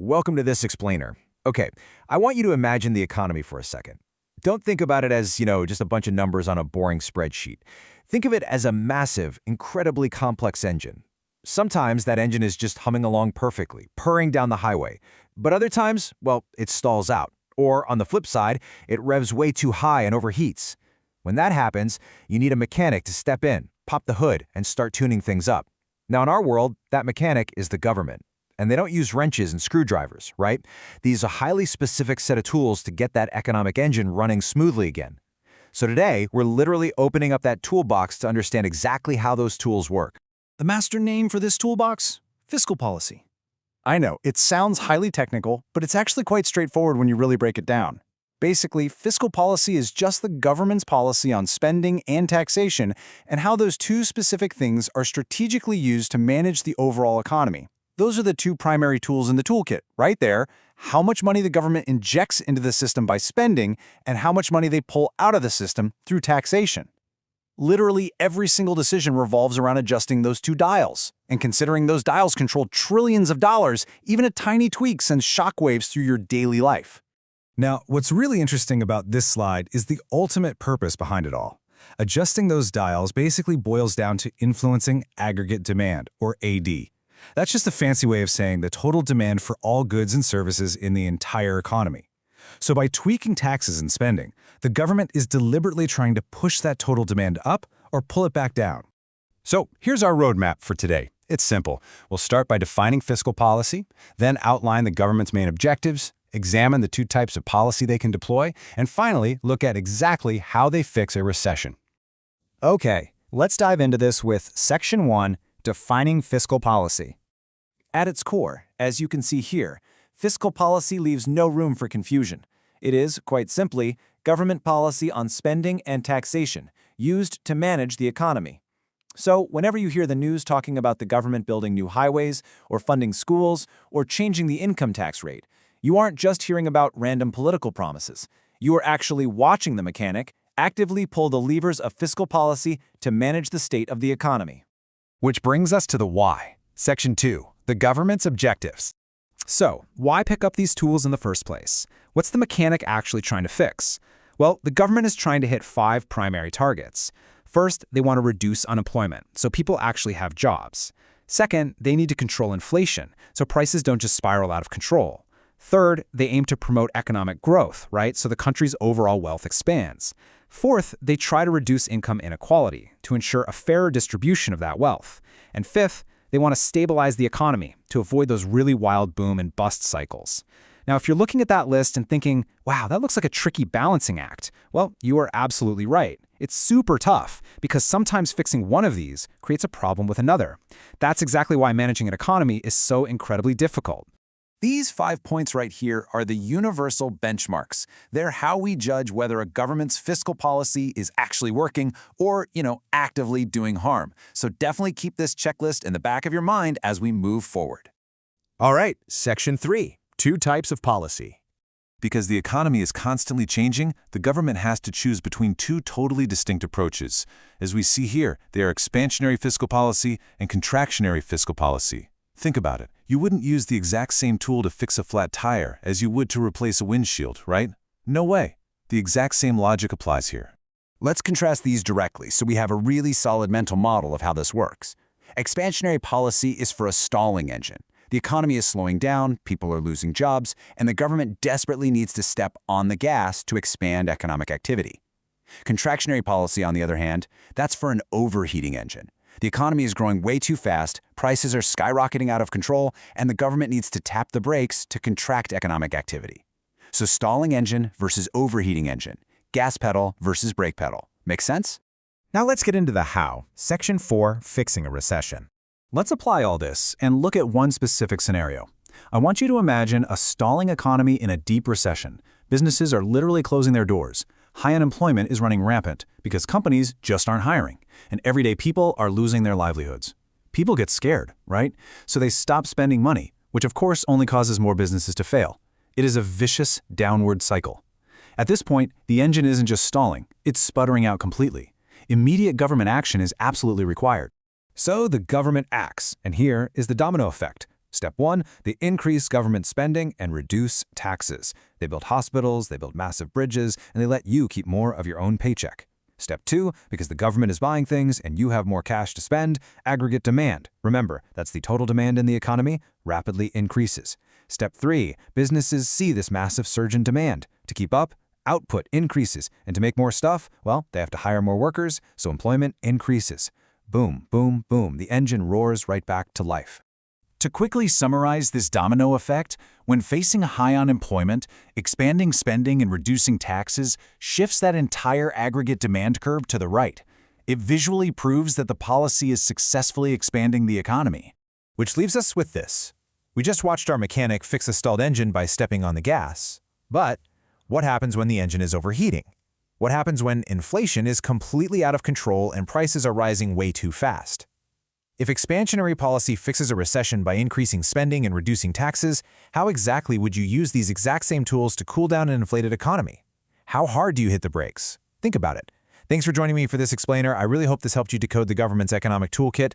welcome to this explainer. Okay, I want you to imagine the economy for a second. Don't think about it as, just a bunch of numbers on a boring spreadsheet. Think of it as a massive, incredibly complex engine. Sometimes that engine is just humming along perfectly, purring down the highway. But other times, well, it stalls out. Or on the flip side, it revs way too high and overheats. When that happens, you need a mechanic to step in, pop the hood, and start tuning things up. Now in our world, that mechanic is the government. And they don't use wrenches and screwdrivers, right? These are a highly specific set of tools to get that economic engine running smoothly again. So today, we're literally opening up that toolbox to understand exactly how those tools work. The master name for this toolbox? Fiscal Policy. I know, it sounds highly technical, but it's actually quite straightforward when you really break it down. Basically, fiscal policy is just the government's policy on spending and taxation and how those two specific things are strategically used to manage the overall economy. Those are the two primary tools in the toolkit, right there. How much money the government injects into the system by spending and how much money they pull out of the system through taxation. Literally every single decision revolves around adjusting those two dials. And considering those dials control trillions of dollars, even a tiny tweak sends shockwaves through your daily life. Now, what's really interesting about this slide is the ultimate purpose behind it all. Adjusting those dials basically boils down to influencing aggregate demand, or AD. That's just a fancy way of saying the total demand for all goods and services in the entire economy. So by tweaking taxes and spending, the government is deliberately trying to push that total demand up or pull it back down. So here's our roadmap for today. It's simple. We'll start by defining fiscal policy, then outline the government's main objectives, examine the two types of policy they can deploy, and finally look at exactly how they fix a recession. Okay, let's dive into this with Section 1, Defining Fiscal Policy. At its core, as you can see here, fiscal policy leaves no room for confusion. It is, quite simply, government policy on spending and taxation, used to manage the economy. So, whenever you hear the news talking about the government building new highways, or funding schools, or changing the income tax rate, you aren't just hearing about random political promises. You are actually watching the mechanic actively pull the levers of fiscal policy to manage the state of the economy. Which brings us to the why. Section 2, the government's objectives. So, why pick up these tools in the first place? What's the mechanic actually trying to fix? Well, the government is trying to hit 5 primary targets. First, they want to reduce unemployment, so people actually have jobs. Second, they need to control inflation, so prices don't just spiral out of control. Third, they aim to promote economic growth, right, so the country's overall wealth expands. Fourth, they try to reduce income inequality to ensure a fairer distribution of that wealth. And fifth, they want to stabilize the economy to avoid those really wild boom and bust cycles. Now, if you're looking at that list and thinking, wow, that looks like a tricky balancing act, well, you are absolutely right. It's super tough because sometimes fixing one of these creates a problem with another. That's exactly why managing an economy is so incredibly difficult. These 5 points right here are the universal benchmarks. They're how we judge whether a government's fiscal policy is actually working or, actively doing harm. So definitely keep this checklist in the back of your mind as we move forward. All right, Section 3, two types of policy. Because the economy is constantly changing, the government has to choose between two totally distinct approaches. As we see here, they are expansionary fiscal policy and contractionary fiscal policy. Think about it. You wouldn't use the exact same tool to fix a flat tire as you would to replace a windshield, right? No way. The exact same logic applies here. Let's contrast these directly so we have a really solid mental model of how this works. Expansionary policy is for a stalling engine. The economy is slowing down, people are losing jobs, and the government desperately needs to step on the gas to expand economic activity. Contractionary policy, on the other hand, that's for an overheating engine. The economy is growing way too fast, prices are skyrocketing out of control, and the government needs to tap the brakes to contract economic activity. So stalling engine versus overheating engine, gas pedal versus brake pedal. Make sense? Now let's get into the how. Section 4, fixing a recession. Let's apply all this and look at one specific scenario. I want you to imagine a stalling economy in a deep recession. Businesses are literally closing their doors. High unemployment is running rampant because companies just aren't hiring, and everyday people are losing their livelihoods. People get scared, right? So they stop spending money, which of course only causes more businesses to fail. It is a vicious downward cycle. At this point, the engine isn't just stalling, it's sputtering out completely. Immediate government action is absolutely required. So the government acts, and here is the domino effect. Step 1, they increase government spending and reduce taxes. They build hospitals, they build massive bridges, and they let you keep more of your own paycheck. Step 2, because the government is buying things and you have more cash to spend, aggregate demand. Remember, that's the total demand in the economy, rapidly increases. Step 3, businesses see this massive surge in demand. To keep up, output increases, and to make more stuff, well, they have to hire more workers, so employment increases. Boom, boom, boom, the engine roars right back to life. To quickly summarize this domino effect, when facing high unemployment, expanding spending and reducing taxes shifts that entire aggregate demand curve to the right. It visually proves that the policy is successfully expanding the economy. Which leaves us with this. We just watched our mechanic fix a stalled engine by stepping on the gas. But what happens when the engine is overheating? What happens when inflation is completely out of control and prices are rising way too fast? If expansionary policy fixes a recession by increasing spending and reducing taxes, how exactly would you use these exact same tools to cool down an inflated economy? How hard do you hit the brakes? Think about it. Thanks for joining me for this explainer. I really hope this helped you decode the government's economic toolkit.